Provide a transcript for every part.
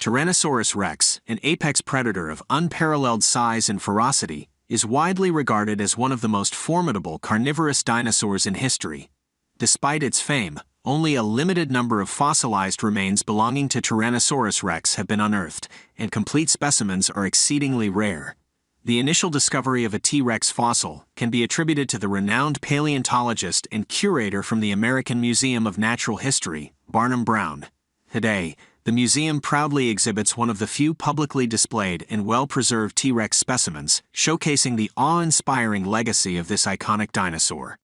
Tyrannosaurus rex, an apex predator of unparalleled size and ferocity, is widely regarded as one of the most formidable carnivorous dinosaurs in history. Despite its fame, only a limited number of fossilized remains belonging to Tyrannosaurus rex have been unearthed, and complete specimens are exceedingly rare. The initial discovery of a T-Rex fossil can be attributed to the renowned paleontologist and curator from the American Museum of Natural History, Barnum Brown. Today, the museum proudly exhibits one of the few publicly displayed and well-preserved T-Rex specimens, showcasing the awe-inspiring legacy of this iconic dinosaur.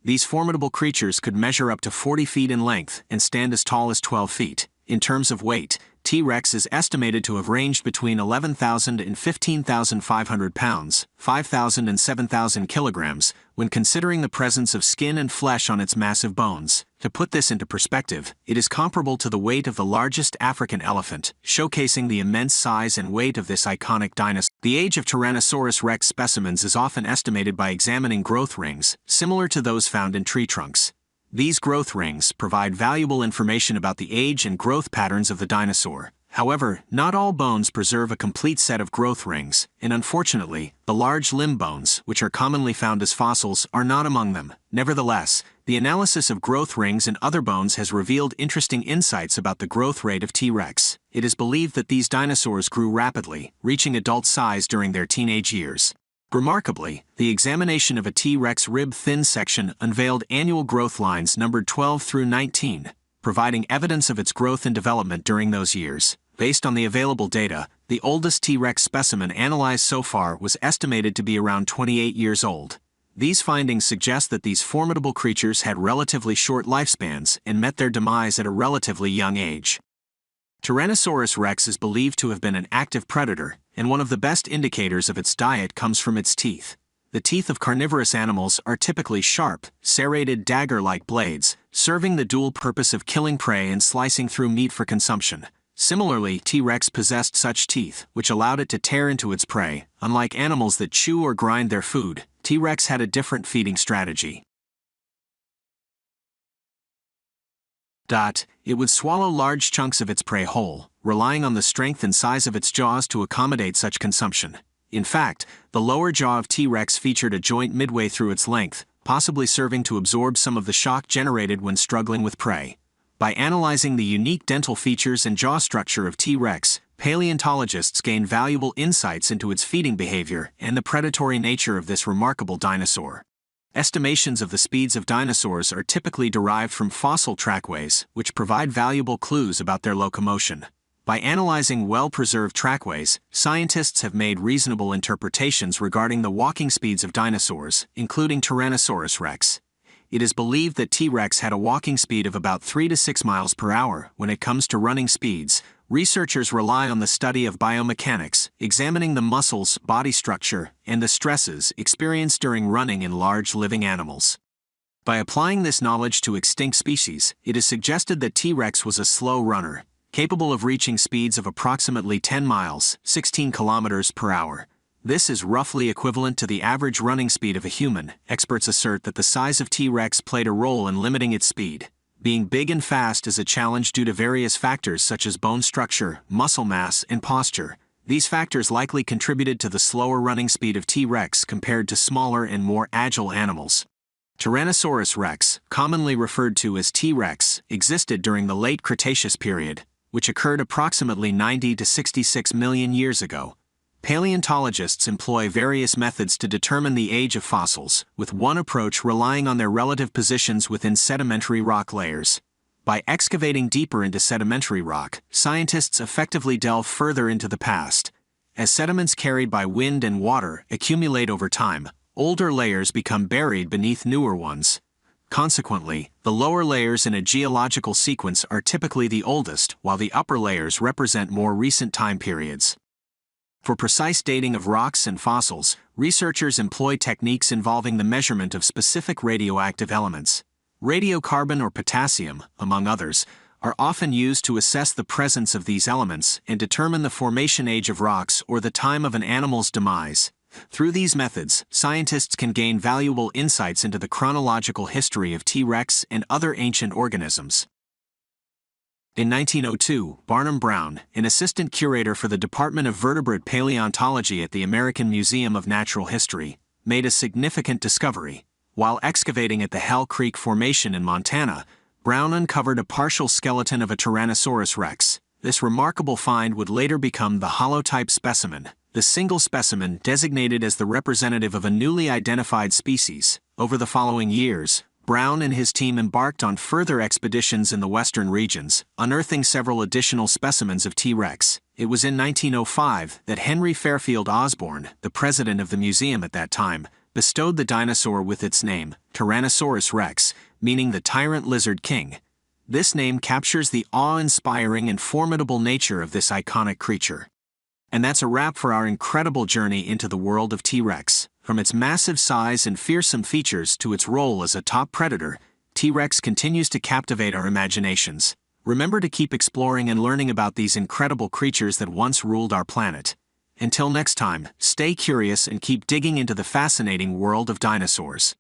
These formidable creatures could measure up to 40 feet in length and stand as tall as 12 feet. In terms of weight, T-Rex is estimated to have ranged between 11,000 and 15,500 pounds, 5,000 and 7,000 kilograms, when considering the presence of skin and flesh on its massive bones. To put this into perspective, it is comparable to the weight of the largest African elephant, showcasing the immense size and weight of this iconic dinosaur. The age of Tyrannosaurus rex specimens is often estimated by examining growth rings, similar to those found in tree trunks. These growth rings provide valuable information about the age and growth patterns of the dinosaur. However, not all bones preserve a complete set of growth rings, and unfortunately, the large limb bones, which are commonly found as fossils, are not among them. Nevertheless, the analysis of growth rings and other bones has revealed interesting insights about the growth rate of T-Rex. It is believed that these dinosaurs grew rapidly, reaching adult size during their teenage years. Remarkably, the examination of a T-Rex rib thin section unveiled annual growth lines numbered 12 through 19, providing evidence of its growth and development during those years. Based on the available data, the oldest T-Rex specimen analyzed so far was estimated to be around 28 years old. These findings suggest that these formidable creatures had relatively short lifespans and met their demise at a relatively young age. Tyrannosaurus rex is believed to have been an active predator, and one of the best indicators of its diet comes from its teeth. The teeth of carnivorous animals are typically sharp, serrated dagger-like blades, serving the dual purpose of killing prey and slicing through meat for consumption. Similarly, T-Rex possessed such teeth, which allowed it to tear into its prey. Unlike animals that chew or grind their food, T-Rex had a different feeding strategy. It would swallow large chunks of its prey whole, relying on the strength and size of its jaws to accommodate such consumption. In fact, the lower jaw of T-Rex featured a joint midway through its length, possibly serving to absorb some of the shock generated when struggling with prey. By analyzing the unique dental features and jaw structure of T-Rex, paleontologists gain valuable insights into its feeding behavior and the predatory nature of this remarkable dinosaur. Estimations of the speeds of dinosaurs are typically derived from fossil trackways, which provide valuable clues about their locomotion. By analyzing well-preserved trackways, scientists have made reasonable interpretations regarding the walking speeds of dinosaurs, including Tyrannosaurus rex. It is believed that T-Rex had a walking speed of about 3 to 6 miles per hour. When it comes to running speeds, researchers rely on the study of biomechanics, examining the muscles, body structure, and the stresses experienced during running in large living animals. By applying this knowledge to extinct species, it is suggested that T-Rex was a slow runner, capable of reaching speeds of approximately 10 miles, 16 kilometers per hour. This is roughly equivalent to the average running speed of a human. Experts assert that the size of T-Rex played a role in limiting its speed. Being big and fast is a challenge due to various factors such as bone structure, muscle mass, and posture. These factors likely contributed to the slower running speed of T-Rex compared to smaller and more agile animals. Tyrannosaurus rex, commonly referred to as T-Rex, existed during the late Cretaceous period, which occurred approximately 90 to 66 million years ago. Paleontologists employ various methods to determine the age of fossils, with one approach relying on their relative positions within sedimentary rock layers. By excavating deeper into sedimentary rock, scientists effectively delve further into the past. As sediments carried by wind and water accumulate over time, older layers become buried beneath newer ones. Consequently, the lower layers in a geological sequence are typically the oldest, while the upper layers represent more recent time periods. For precise dating of rocks and fossils, researchers employ techniques involving the measurement of specific radioactive elements. Radiocarbon or potassium, among others, are often used to assess the presence of these elements and determine the formation age of rocks or the time of an animal's demise. Through these methods, scientists can gain valuable insights into the chronological history of T-Rex and other ancient organisms. In 1902, Barnum Brown, an assistant curator for the Department of Vertebrate Paleontology at the American Museum of Natural History, made a significant discovery. While excavating at the Hell Creek Formation in Montana, Brown uncovered a partial skeleton of a Tyrannosaurus rex. This remarkable find would later become the holotype specimen, the single specimen designated as the representative of a newly identified species. Over the following years, Brown and his team embarked on further expeditions in the western regions, unearthing several additional specimens of T-Rex. It was in 1905 that Henry Fairfield Osborn, the president of the museum at that time, bestowed the dinosaur with its name, Tyrannosaurus rex, meaning the tyrant lizard king. This name captures the awe-inspiring and formidable nature of this iconic creature. And that's a wrap for our incredible journey into the world of T-Rex. From its massive size and fearsome features to its role as a top predator, T-Rex continues to captivate our imaginations. Remember to keep exploring and learning about these incredible creatures that once ruled our planet. Until next time, stay curious and keep digging into the fascinating world of dinosaurs.